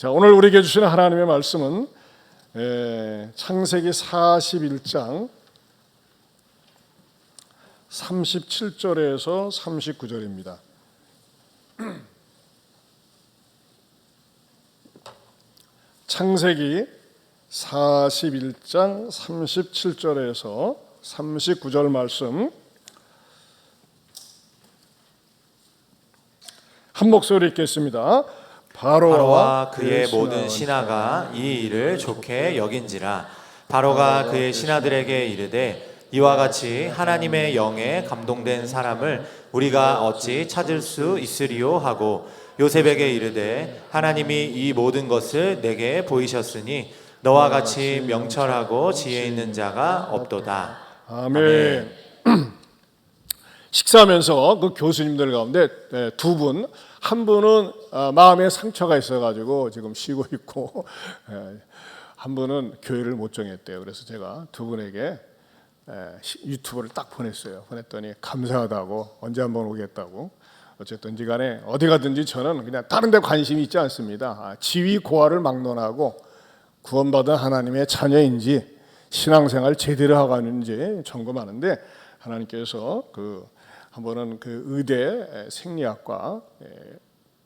자, 오늘 우리에게 주시는 하나님의 말씀은 창세기 41장 37절에서 39절입니다. 창세기 41장 37절에서 39절 말씀 한 목소리 읽겠습니다. 바로와 그의 모든 신하가 이 일을 좋게 여긴지라. 바로가 그의 신하들에게 이르되 이와 같이 하나님의 영에 감동된 사람을 우리가 어찌 찾을 수 있으리요 하고 요셉에게 이르되 하나님이 이 모든 것을 내게 보이셨으니 너와 같이 명철하고 지혜 있는 자가 없도다. 아멘. 식사하면서 그 교수님들 가운데 두 분, 한 분은 마음에 상처가 있어가지고 지금 쉬고 있고 한 분은 교회를 못 정했대요. 그래서 제가 두 분에게 유튜브를 딱 보냈어요. 보냈더니 감사하다고, 언제 한번 오겠다고. 어쨌든지 간에 어디 가든지 저는 그냥 다른 데 관심이 있지 않습니다. 지위 고하를 막론하고 구원받은 하나님의 자녀인지 신앙생활 제대로 하고 있는지 점검하는데, 하나님께서 한 번은 그 의대 생리학과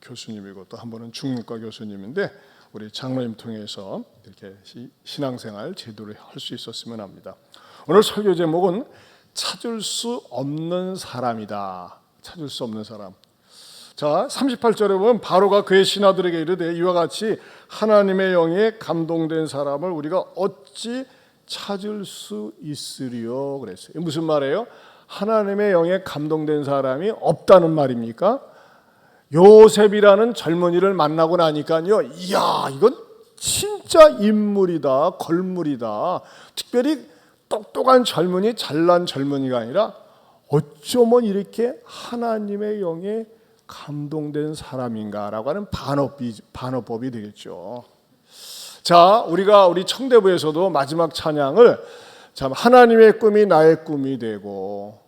교수님이고 또 한 번은 중문과 교수님인데 우리 장로님 통해서 이렇게 신앙생활 제대로 할 수 있었으면 합니다. 오늘 설교 제목은 찾을 수 없는 사람이다. 찾을 수 없는 사람. 자, 38절에 보면 바로가 그의 신하들에게 이르되 이와 같이 하나님의 영에 감동된 사람을 우리가 어찌 찾을 수 있으리요 그랬어요. 무슨 말이에요? 하나님의 영에 감동된 사람이 없다는 말입니까? 요셉이라는 젊은이를 만나고 나니까요, 이야, 이건 진짜 인물이다, 걸물이다. 특별히 똑똑한 젊은이, 잘난 젊은이가 아니라 어쩌면 이렇게 하나님의 영에 감동된 사람인가라고 하는 반어법이 되겠죠. 자, 우리 청대부에서도 마지막 찬양을 참 하나님의 꿈이 나의 꿈이 되고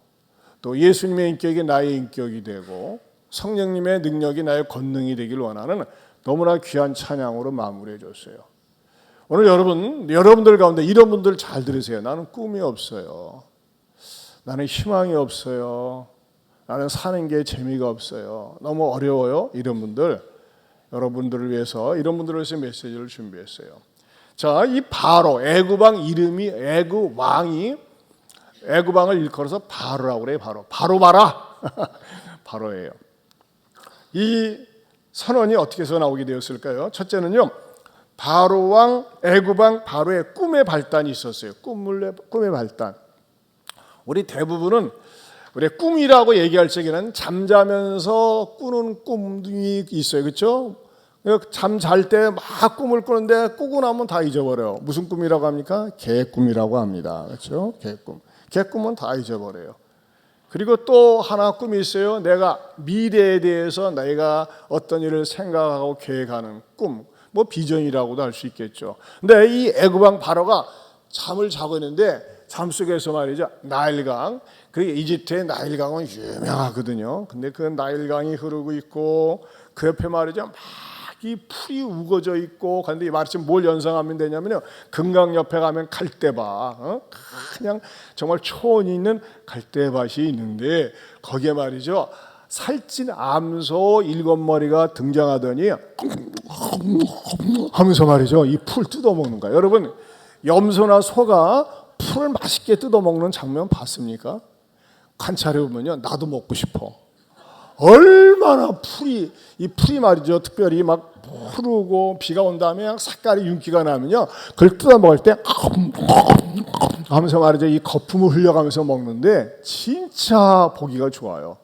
또 예수님의 인격이 나의 인격이 되고 성령님의 능력이 나의 권능이 되길 원하는 너무나 귀한 찬양으로 마무리해 줬어요. 오늘 여러분들 가운데 이런 분들 잘 들으세요. 나는 꿈이 없어요. 나는 희망이 없어요. 나는 사는 게 재미가 없어요. 너무 어려워요. 이런 분들, 여러분들을 위해서, 이런 분들을 위해서 메시지를 준비했어요. 자, 이 바로 애굽왕 이름이 애굽왕을 일컬어서 바로라고 그래요. 바로 봐라. 바로예요. 이 선언이 어떻게 해서 나오게 되었을까요? 첫째는요, 바로왕 애굽왕 바로의 꿈의 발단이 있었어요. 꿈의 발단. 우리 대부분은 우리 꿈이라고 얘기할 적에는 잠자면서 꾸는 꿈이 있어요. 그렇죠? 잠 잘 때 막 꿈을 꾸는데 꾸고 나면 다 잊어버려요. 무슨 꿈이라고 합니까? 개꿈이라고 합니다. 그렇죠? 개꿈은 다 잊어버려요. 그리고 또 하나 꿈이 있어요. 내가 미래에 대해서 내가 어떤 일을 생각하고 계획하는 꿈, 뭐 비전이라고도 할 수 있겠죠. 근데 이 애굽왕 바로가 잠을 자고 있는데 잠속에서 말이죠, 나일강, 그 이집트의 나일강은 유명하거든요. 근데 그 나일강이 흐르고 있고 그 옆에 말이죠, 막 이 풀이 우거져 있고, 그런데 이 말씀 뭘 연상하면 되냐면요, 금강 옆에 가면 갈대밭, 그냥 정말 초원이 있는 갈대밭이 있는데 거기에 말이죠, 살찐 암소 7마리가 등장하더니 하면서 말이죠, 이 풀 뜯어먹는 거예요. 여러분, 염소나 소가 풀을 맛있게 뜯어먹는 장면 봤습니까? 관찰해보면요, 나도 먹고 싶어. 얼마나 풀이 말이죠, 특별히 막 푸르고 비가 온 다음에 색깔이 윤기가 나면요, 그걸 뜯어먹을 때 하면서 말이죠, 이 거품을 흘려가면서 먹는데 진짜 보기가 좋아요.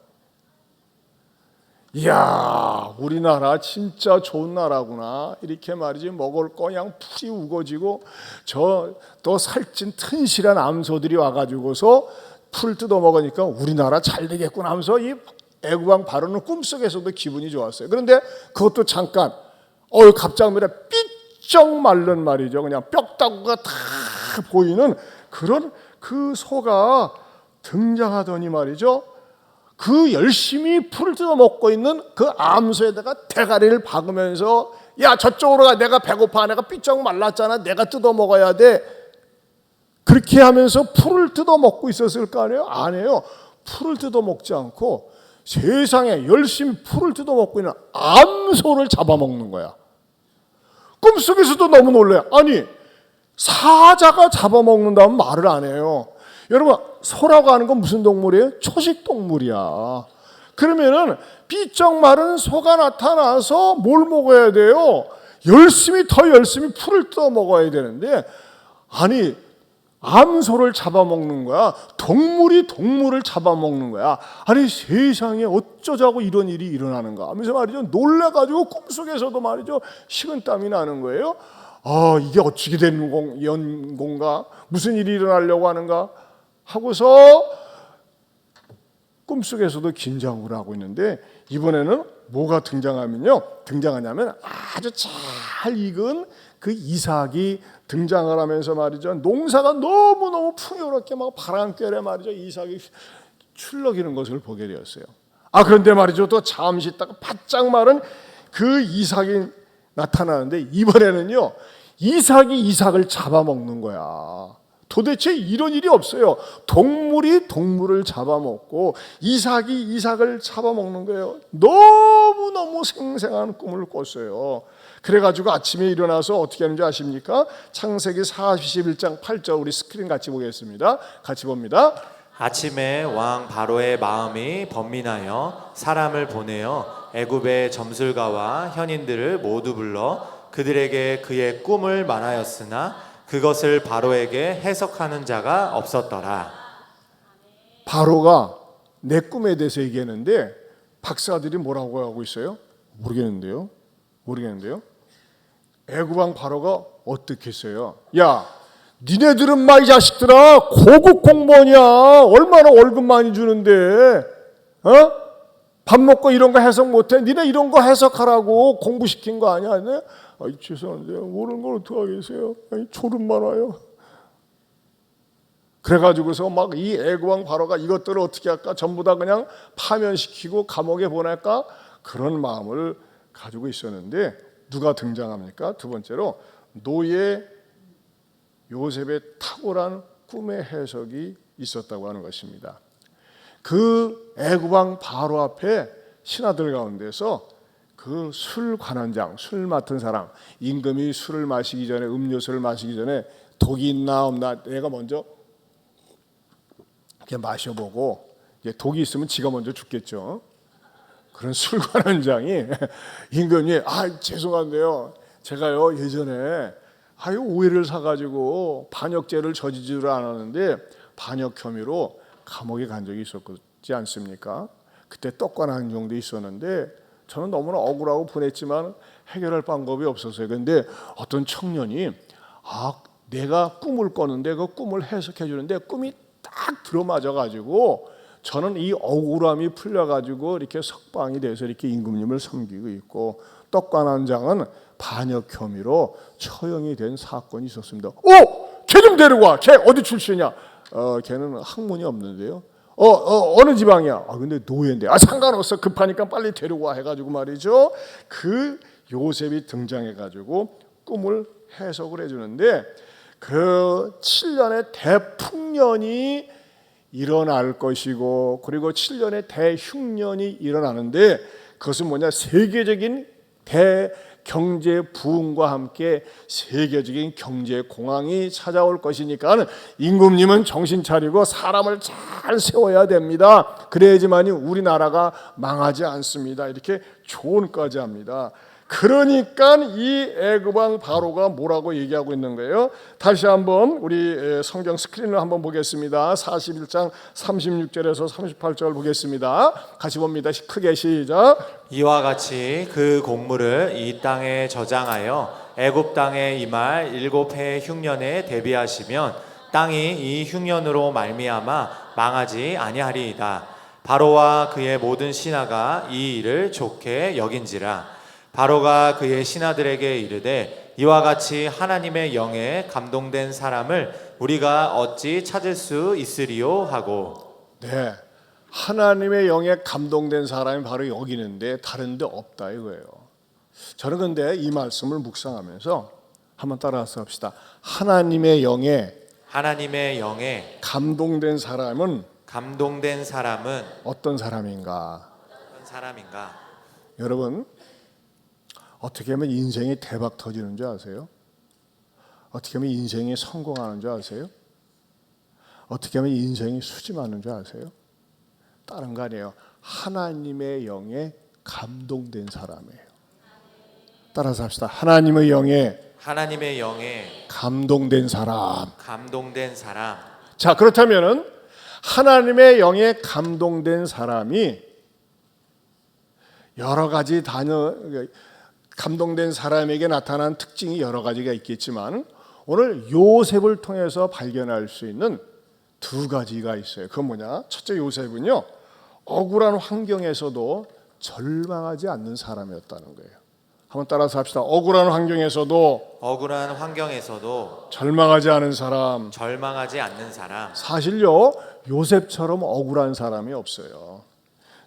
이야, 우리나라 진짜 좋은 나라구나. 이렇게 말이지, 먹을 거 그냥 풀이 우거지고 또 살찐 튼실한 암소들이 와가지고서 풀 뜯어 먹으니까 우리나라 잘 되겠구나 하면서 이 애굽왕 바로는 꿈속에서도 기분이 좋았어요. 그런데 그것도 잠깐, 갑자기 삐쩍 마른 말이죠, 그냥 뼈다구가 다 보이는 그런 그 소가 등장하더니 말이죠, 그 열심히 풀을 뜯어 먹고 있는 그 암소에다가 대가리를 박으면서 야 저쪽으로 가, 내가 배고파, 내가 삐쩍 말랐잖아, 내가 뜯어 먹어야 돼. 그렇게 하면서 풀을 뜯어 먹고 있었을 거 아니에요? 아니에요. 풀을 뜯어 먹지 않고 세상에 열심히 풀을 뜯어 먹고 있는 암소를 잡아먹는 거야. 꿈속에서도 너무 놀래요. 아니 사자가 잡아먹는다면 말을 안 해요. 여러분 소라고 하는 건 무슨 동물이에요? 초식 동물이야. 그러면은 삐쩍 마른 소가 나타나서 뭘 먹어야 돼요? 더 열심히 풀을 뜯어 먹어야 되는데, 아니 암소를 잡아먹는 거야. 동물이 동물을 잡아먹는 거야. 아니 세상에 어쩌자고 이런 일이 일어나는가 하면서 말이죠, 놀라가지고 꿈속에서도 말이죠 식은땀이 나는 거예요. 아 이게 어찌게 된 건가, 무슨 일이 일어나려고 하는가 하고서 꿈속에서도 긴장을 하고 있는데, 이번에는 뭐가 등장하냐면 아주 잘 익은 그 이삭이 등장을 하면서 말이죠, 농사가 너무너무 풍요롭게 막 바람결에 말이죠 이삭이 출렁이는 것을 보게 되었어요. 그런데 말이죠, 또 잠시 있다가 바짝 마른 그 이삭이 나타나는데, 이번에는요 이삭이 이삭을 잡아먹는 거야. 도대체 이런 일이 없어요. 동물이 동물을 잡아먹고 이삭이 이삭을 잡아먹는 거예요. 너무너무 생생한 꿈을 꿨어요. 그래가지고 아침에 일어나서 어떻게 하는지 아십니까? 창세기 41장 8절, 우리 스크린 같이 보겠습니다. 같이 봅니다. 아침에 왕 바로의 마음이 번민하여 사람을 보내어 애굽의 점술가와 현인들을 모두 불러 그들에게 그의 꿈을 말하였으나 그것을 바로에게 해석하는 자가 없었더라. 바로가 내 꿈에 대해서 얘기했는데 박사들이 뭐라고 하고 있어요? 모르겠는데요. 애굽 왕 바로가 어떻게 했어요? 야, 니네들은 마 이 자식들아, 고급 공무원이야. 얼마나 월급 많이 주는데, 밥 먹고 이런 거 해석 못해? 니네 이런 거 해석하라고 공부시킨 거 아니야? 네? 죄송한데요, 모르는 걸 어떻게 하겠어요? 졸음만 와요. 그래가지고서 막 이 애굽 왕 바로가 이것들을 어떻게 할까? 전부 다 그냥 파면시키고 감옥에 보낼까? 그런 마음을 가지고 있었는데, 누가 등장합니까? 두 번째로 노예 요셉의 탁월한 꿈의 해석이 있었다고 하는 것입니다. 그 애굽 왕 바로 앞에 신하들 가운데서 그 술 관원장, 술 맡은 사람, 임금이 술을 마시기 전에, 음료수를 마시기 전에 독이 있나 없나 내가 먼저 이렇게 마셔보고, 독이 있으면 지가 먼저 죽겠죠. 그런 술 관원장이 임금이 죄송한데요, 제가요 예전에 오해를 사가지고 반역죄를 저지르지 않았는데 반역 혐의로 감옥에 간 적이 있었지 않습니까? 그때 떡관한 정도 있었는데 저는 너무나 억울하고 분했지만 해결할 방법이 없었어요. 그런데 어떤 청년이 내가 꿈을 꿨는데 그 꿈을 해석해 주는데 꿈이 딱 들어맞아가지고 저는 이 억울함이 풀려가지고 이렇게 석방이 돼서 이렇게 임금님을 섬기고 있고, 떡관원장은 반역 혐의로 처형이 된 사건이 있었습니다. 걔 좀 데리고 와. 걔 어디 출신이야? 걔는 학문이 없는데요. 어느 지방이야? 근데 노예인데. 상관없어. 급하니까 빨리 데리고 와 해가지고 말이죠. 그 요셉이 등장해가지고 꿈을 해석을 해주는데, 그 7년의 대풍년이 일어날 것이고, 그리고 7년의 대흉년이 일어나는데, 그것은 뭐냐? 세계적인 대경제 부흥과 함께 세계적인 경제 공황이 찾아올 것이니까 임금님은 정신 차리고 사람을 잘 세워야 됩니다. 그래야지만이 우리나라가 망하지 않습니다. 이렇게 조언까지 합니다. 그러니까 이 애굽 왕 바로가 뭐라고 얘기하고 있는 거예요? 다시 한번 우리 성경 스크린을 한번 보겠습니다. 41장 36절에서 38절 보겠습니다. 같이 봅니다. 크게 시작. 이와 같이 그 곡물을 이 땅에 저장하여 애굽 땅에 임할 7해 흉년에 대비하시면 땅이 이 흉년으로 말미암아 망하지 아니하리이다. 바로와 그의 모든 신하가 이 일을 좋게 여긴지라. 바로가 그의 신하들에게 이르되 이와 같이 하나님의 영에 감동된 사람을 우리가 어찌 찾을 수 있으리요 하고. 네, 하나님의 영에 감동된 사람이 바로 여기는데 다른 데 없다 이거예요. 저는 근데 이 말씀을 묵상하면서 한번 따라서 합시다. 하나님의 영에 감동된 사람은 어떤 사람인가? 여러분, 어떻게 하면 인생이 대박 터지는 줄 아세요? 어떻게 하면 인생이 성공하는 줄 아세요? 어떻게 하면 인생이 수집하는 줄 아세요? 다른 거 아니에요. 하나님의 영에 감동된 사람이에요. 따라서 합시다. 하나님의 영에 감동된 사람. 자, 그렇다면은 하나님의 영에 감동된 사람이 여러 가지 감동된 사람에게 나타난 특징이 여러 가지가 있겠지만 오늘 요셉을 통해서 발견할 수 있는 두 가지가 있어요. 그건 뭐냐? 첫째, 요셉은요, 억울한 환경에서도 절망하지 않는 사람이었다는 거예요. 한번 따라서 합시다. 억울한 환경에서도 절망하지 않은 사람. 사실요, 요셉처럼 억울한 사람이 없어요.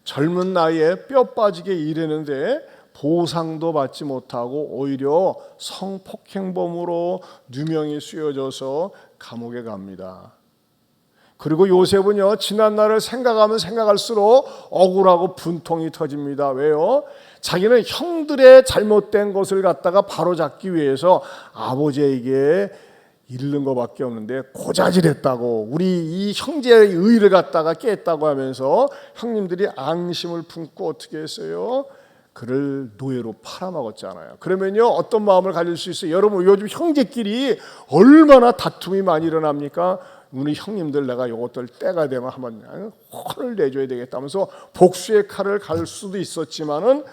젊은 나이에 뼈 빠지게 일했는데 보상도 받지 못하고 오히려 성폭행범으로 누명이 씌워져서 감옥에 갑니다. 그리고 요셉은요, 지난 날을 생각하면 생각할수록 억울하고 분통이 터집니다. 왜요? 자기는 형들의 잘못된 것을 갖다가 바로잡기 위해서 아버지에게 잃는 것밖에 없는데 고자질했다고, 우리 이 형제의 의를 갖다가 깼다고 하면서 형님들이 앙심을 품고 어떻게 했어요? 그를 노예로 팔아먹었잖아요. 그러면요, 어떤 마음을 가질 수 있어요? 여러분, 요즘 형제끼리 얼마나 다툼이 많이 일어납니까? 우리 형님들 내가 요것들 때가 되면 한번 혼을 내줘야 되겠다면서 복수의 칼을 갈 수도 있었지만은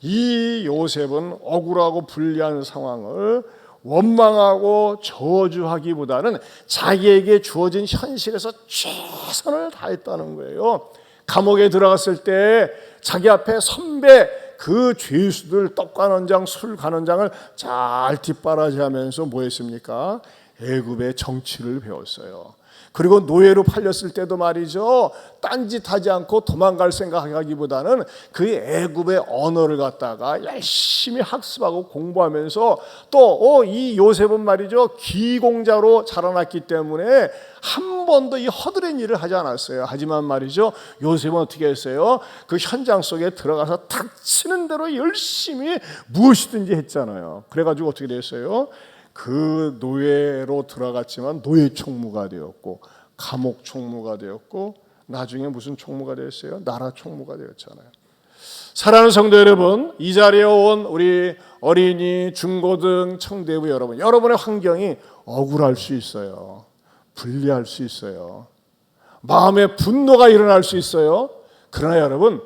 이 요셉은 억울하고 불리한 상황을 원망하고 저주하기보다는 자기에게 주어진 현실에서 최선을 다했다는 거예요. 감옥에 들어갔을 때 자기 앞에 선배 그 죄수들 떡간원장, 술간원장을 잘 뒷바라지하면서 뭐 했습니까? 애굽의 정치를 배웠어요. 그리고 노예로 팔렸을 때도 말이죠, 딴짓하지 않고 도망갈 생각하기보다는 그 애굽의 언어를 갖다가 열심히 학습하고 공부하면서 또 이 요셉은 말이죠, 기공자로 자라났기 때문에 한 번도 이 허드렛 일을 하지 않았어요. 하지만 말이죠, 요셉은 어떻게 했어요? 그 현장 속에 들어가서 닥치는 대로 열심히 무엇이든지 했잖아요. 그래가지고 어떻게 됐어요? 그 노예로 들어갔지만 노예 총무가 되었고, 감옥 총무가 되었고, 나중에 무슨 총무가 되었어요? 나라 총무가 되었잖아요. 사랑하는 성도 여러분, 이 자리에 온 우리 어린이, 중고등, 청대부 여러분, 여러분의 환경이 억울할 수 있어요. 불리할 수 있어요. 마음에 분노가 일어날 수 있어요. 그러나 여러분,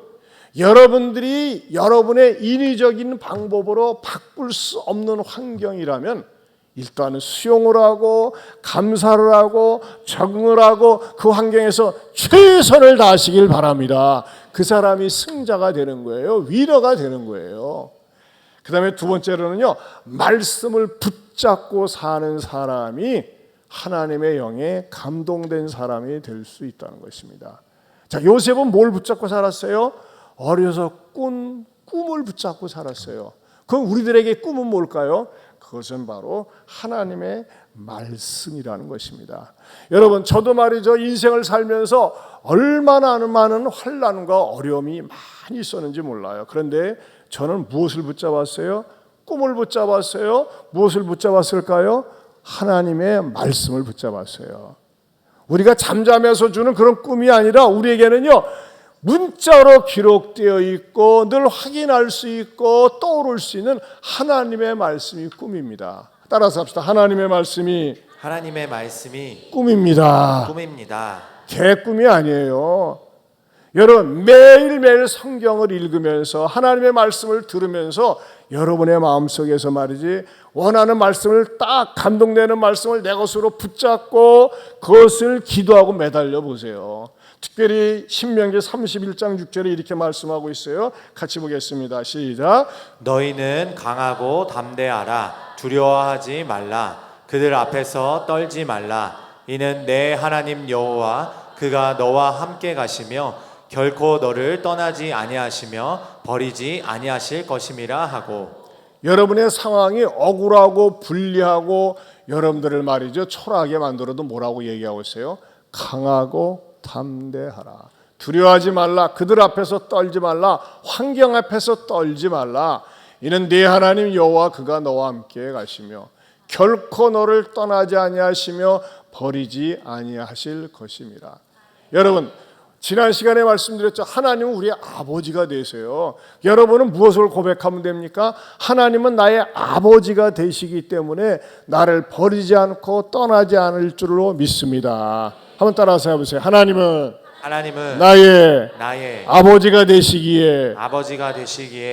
여러분들이 여러분의 인위적인 방법으로 바꿀 수 없는 환경이라면 일단은 수용을 하고 감사를 하고 적응을 하고 그 환경에서 최선을 다하시길 바랍니다. 그 사람이 승자가 되는 거예요. 위너가 되는 거예요. 그 다음에 두 번째로는요, 말씀을 붙잡고 사는 사람이 하나님의 영에 감동된 사람이 될 수 있다는 것입니다. 자, 요셉은 뭘 붙잡고 살았어요? 어려서 꿈을 붙잡고 살았어요. 그럼 우리들에게 꿈은 뭘까요? 그것은 바로 하나님의 말씀이라는 것입니다. 여러분, 저도 말이죠, 인생을 살면서 얼마나 많은 환난과 어려움이 많이 있었는지 몰라요. 그런데 저는 무엇을 붙잡았어요? 꿈을 붙잡았어요. 무엇을 붙잡았을까요? 하나님의 말씀을 붙잡았어요. 우리가 잠잠해서 주는 그런 꿈이 아니라 우리에게는요, 문자로 기록되어 있고 늘 확인할 수 있고 떠오를 수 있는 하나님의 말씀이 꿈입니다. 따라서 합시다. 하나님의 말씀이 꿈입니다. 개꿈이 아니에요. 여러분, 매일매일 성경을 읽으면서 하나님의 말씀을 들으면서 여러분의 마음속에서 말이지, 원하는 말씀을 딱 감동되는 말씀을 내 것으로 붙잡고 그것을 기도하고 매달려 보세요. 특별히 신명기 31장 6절에 이렇게 말씀하고 있어요. 같이 보겠습니다. 시작. 너희는 강하고 담대하라. 두려워하지 말라. 그들 앞에서 떨지 말라. 이는 내 하나님 여호와 그가 너와 함께 가시며 결코 너를 떠나지 아니하시며 버리지 아니하실 것임이라 하고. 여러분의 상황이 억울하고 불리하고 여러분들을 말이죠 초라하게 만들어도 뭐라고 얘기하고 있어요? 강하고 담대하라. 두려워하지 말라. 그들 앞에서 떨지 말라. 환경 앞에서 떨지 말라. 이는 네 하나님 여호와 그가 너와 함께 가시며 결코 너를 떠나지 아니하시며 버리지 아니하실 것임이라. 여러분, 지난 시간에 말씀드렸죠. 하나님은 우리의 아버지가 되세요. 여러분은 무엇을 고백하면 됩니까? 하나님은 나의 아버지가 되시기 때문에 나를 버리지 않고 떠나지 않을 줄로 믿습니다. 한번 따라서 해보세요. 하나님은 나의 아버지가 되시기에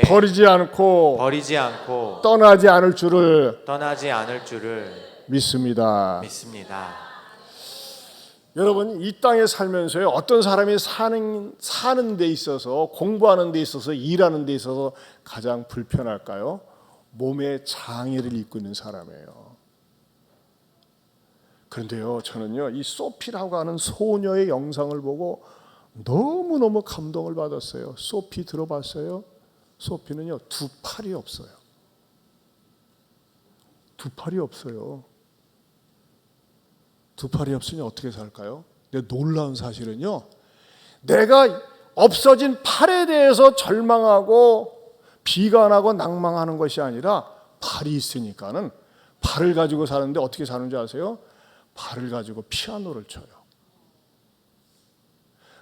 버리지 않고 떠나지 않을 줄을 믿습니다. 여러분, 이 땅에 살면서요, 어떤 사람이 사는 데 있어서, 공부하는 데 있어서, 일하는 데 있어서 가장 불편할까요? 몸에 장애를 입고 있는 사람이에요. 그런데요, 저는요, 이 소피라고 하는 소녀의 영상을 보고 너무너무 감동을 받았어요. 소피 들어봤어요? 소피는요, 두 팔이 없어요. 두 팔이 없어요. 두 팔이 없으니 어떻게 살까요? 근데 놀라운 사실은요, 내가 없어진 팔에 대해서 절망하고 비관하고 낭망하는 것이 아니라 팔이 있으니까는 팔을 가지고 사는데 어떻게 사는지 아세요? 팔을 가지고 피아노를 쳐요.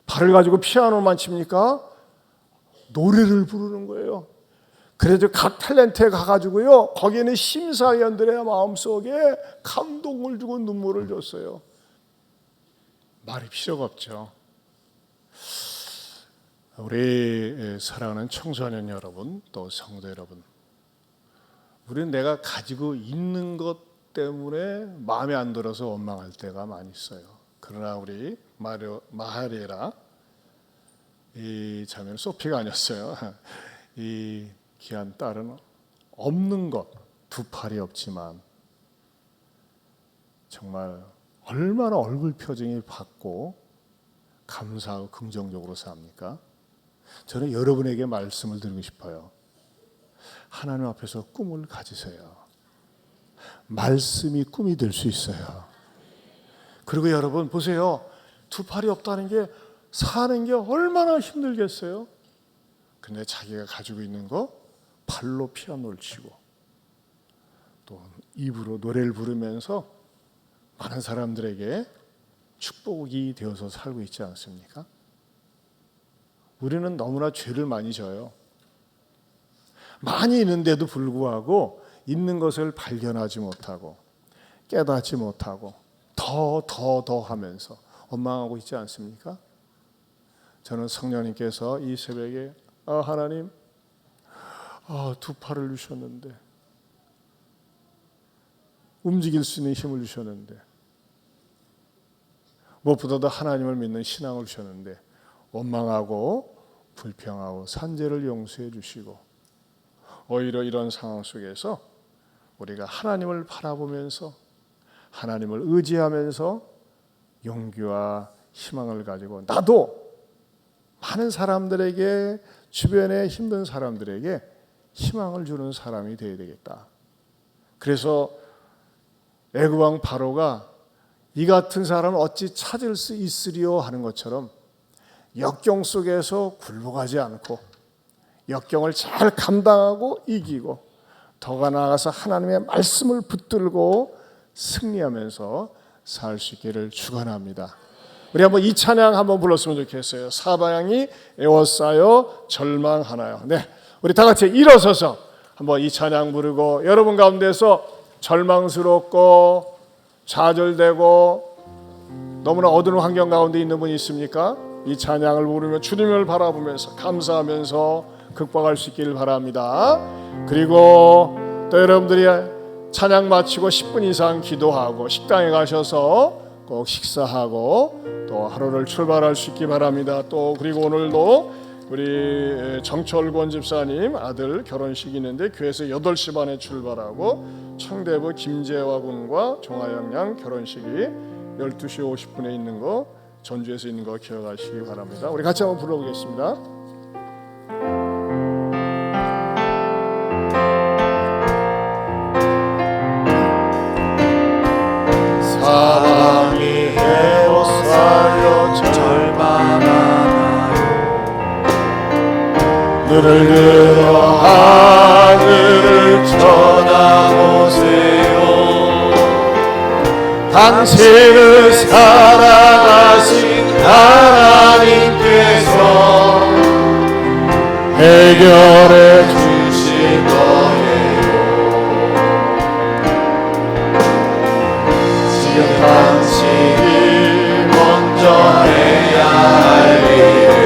팔을 가지고 피아노만 칩니까? 노래를 부르는 거예요. 그래도 각 탤런트에 가가지고요, 거기에는 심사위원들의 마음속에 감동을 주고 눈물을 줬어요. 말이 필요가 없죠. 우리 사랑하는 청소년 여러분, 또 성도 여러분, 우리는 내가 가지고 있는 것 때문에 마음에 안 들어서 원망할 때가 많이 있어요. 그러나 우리 마하리에라, 이 자매는 소피가 아니었어요. 이 귀한 딸은 없는 것, 두 팔이 없지만 정말 얼마나 얼굴 표정이 밝고 감사하고 긍정적으로 삽니까? 저는 여러분에게 말씀을 드리고 싶어요. 하나님 앞에서 꿈을 가지세요. 말씀이 꿈이 될 수 있어요. 그리고 여러분 보세요. 두 팔이 없다는 게 사는 게 얼마나 힘들겠어요? 근데 자기가 가지고 있는 거 발로 피아노를 치고 또 입으로 노래를 부르면서 많은 사람들에게 축복이 되어서 살고 있지 않습니까? 우리는 너무나 죄를 많이 져요. 많이 있는데도 불구하고 있는 것을 발견하지 못하고 깨닫지 못하고 더 하면서 원망하고 있지 않습니까? 저는 성령님께서 이 새벽에 하나님, 두 팔을 주셨는데, 움직일 수 있는 힘을 주셨는데, 무엇보다도 하나님을 믿는 신앙을 주셨는데 원망하고 불평하고 산재를 용서해 주시고, 오히려 이런 상황 속에서 우리가 하나님을 바라보면서 하나님을 의지하면서 용기와 희망을 가지고 나도 많은 사람들에게, 주변에 힘든 사람들에게 희망을 주는 사람이 되어야 되겠다. 그래서 애굽 왕 바로가 이 같은 사람을 어찌 찾을 수 있으리요 하는 것처럼 역경 속에서 굴복하지 않고 역경을 잘 감당하고 이기고 더가 나아가서 하나님의 말씀을 붙들고 승리하면서 살 수 있기를 축원합니다. 우리 한번 이 찬양 한번 불렀으면 좋겠어요. 사방이 에워싸여 절망하나요. 네, 우리 다 같이 일어서서 한번 이 찬양 부르고, 여러분 가운데서 절망스럽고 좌절되고 너무나 어두운 환경 가운데 있는 분이 있습니까? 이 찬양을 부르며 주님을 바라보면서 감사하면서 극복할 수 있기를 바랍니다. 그리고 또 여러분들이 찬양 마치고 10분 이상 기도하고 식당에 가셔서 꼭 식사하고 또 하루를 출발할 수 있기 바랍니다. 또 그리고 오늘도 우리 정철권 집사님 아들 결혼식이 있는데 교회에서 8시 반에 출발하고 청대부 김재화 군과 종하영 양 결혼식이 12시 50분에 있는 거, 전주에서 있는 거 기억하시기 바랍니다. 우리 같이 한번 불러보겠습니다. 눈을 들어 하늘을 쳐다보세요. 당신을 사랑하신 하나님께서 해결해 주실 거예요. 지금 당신이 먼저 해야 할 일을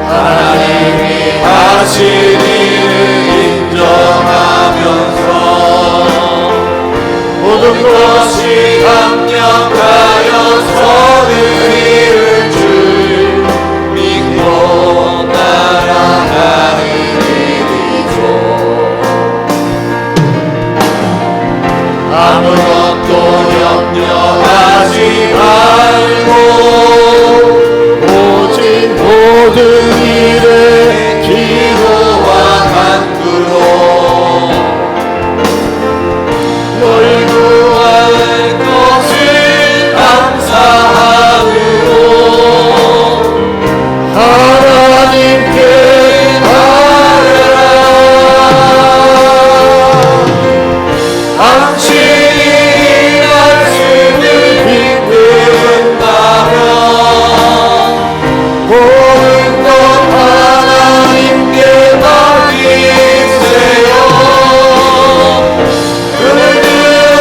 하나님이 하신 일을 인정하면서 모든 것이 강력하여 서는 이룰 줄 믿고 날아가는 일이죠. 아무것도 염려하지 말고 오직 모든 일에 기도와 간구로 널 구할 것을 감사함으로 하나님께 아뢰라. 당신이 말씀을 믿는다면 모든 것 하나님께 맡기세요. 눈을 들어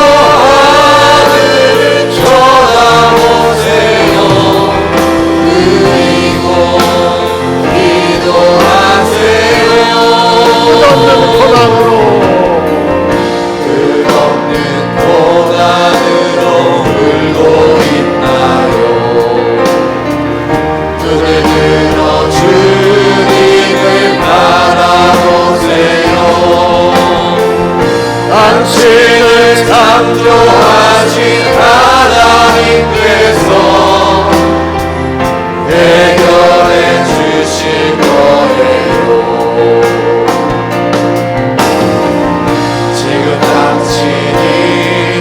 하늘을 쳐다보세요. 그리고 기도하세요. 끝없는 고난으로 울고 있나요? 눈을 들어 주님을 바라보세요. 당신을 창조하신 하나님께서 해결해 주실 거예요. 지금 당신이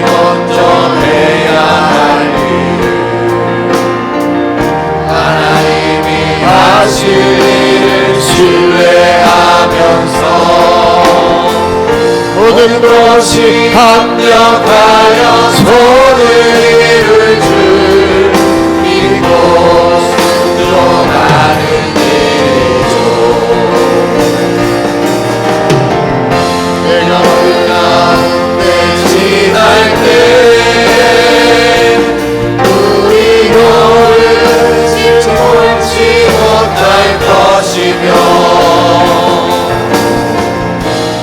먼저 해야 할 일을 하나님이 하실 일을 신뢰하면서 모든 것이 합력하여 손을 이룰 줄 믿고 순종하는 일이죠. 내가 그 가운데 지날 때 우리 너를 지켜지 못할 것이며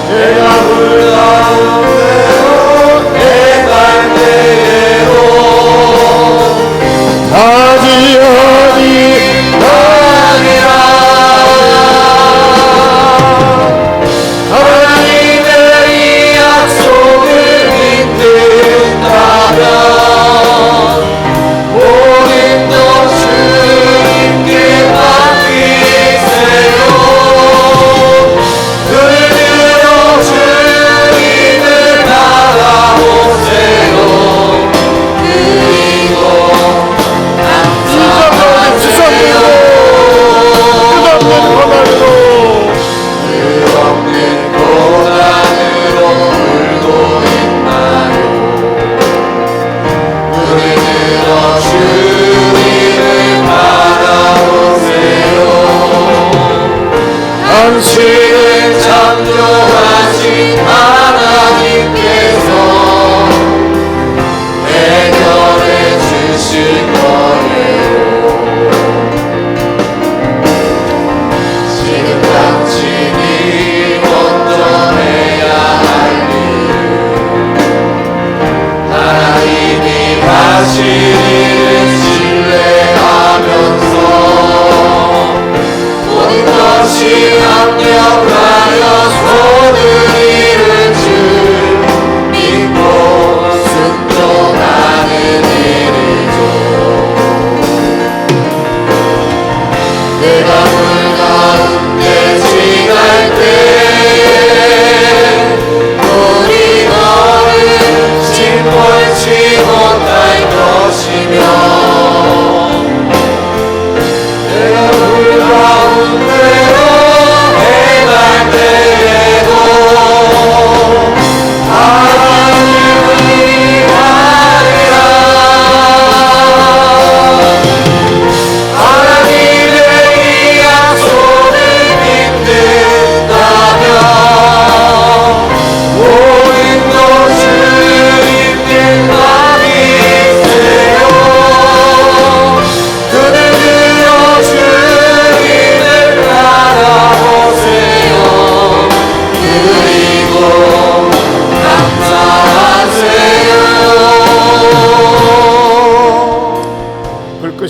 내가 불 가운데로 내갈 때에도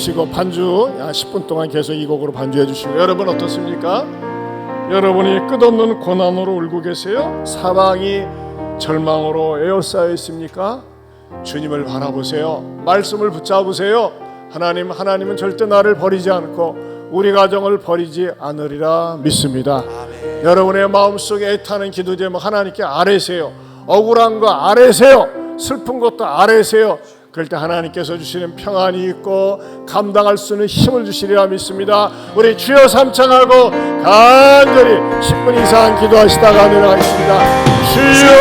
하시고 반주 10분 동안 계속 이 곡으로 반주해 주시고, 여러분 어떻습니까? 여러분이 끝없는 고난으로 울고 계세요? 사방이 절망으로 에워싸여 있습니까? 주님을 바라보세요. 말씀을 붙잡으세요. 하나님은 절대 나를 버리지 않고 우리 가정을 버리지 않으리라 믿습니다. 아멘. 여러분의 마음속에 애타는 기도 제목 하나님께 아뢰세요. 억울한 거 아뢰세요. 슬픈 것도 아뢰세요. 그럴 때 하나님께서 주시는 평안이 있고 감당할 수 있는 힘을 주시리라 믿습니다. 우리 주여 삼창하고 간절히 10분 이상 기도하시다가 내려가겠습니다. 주여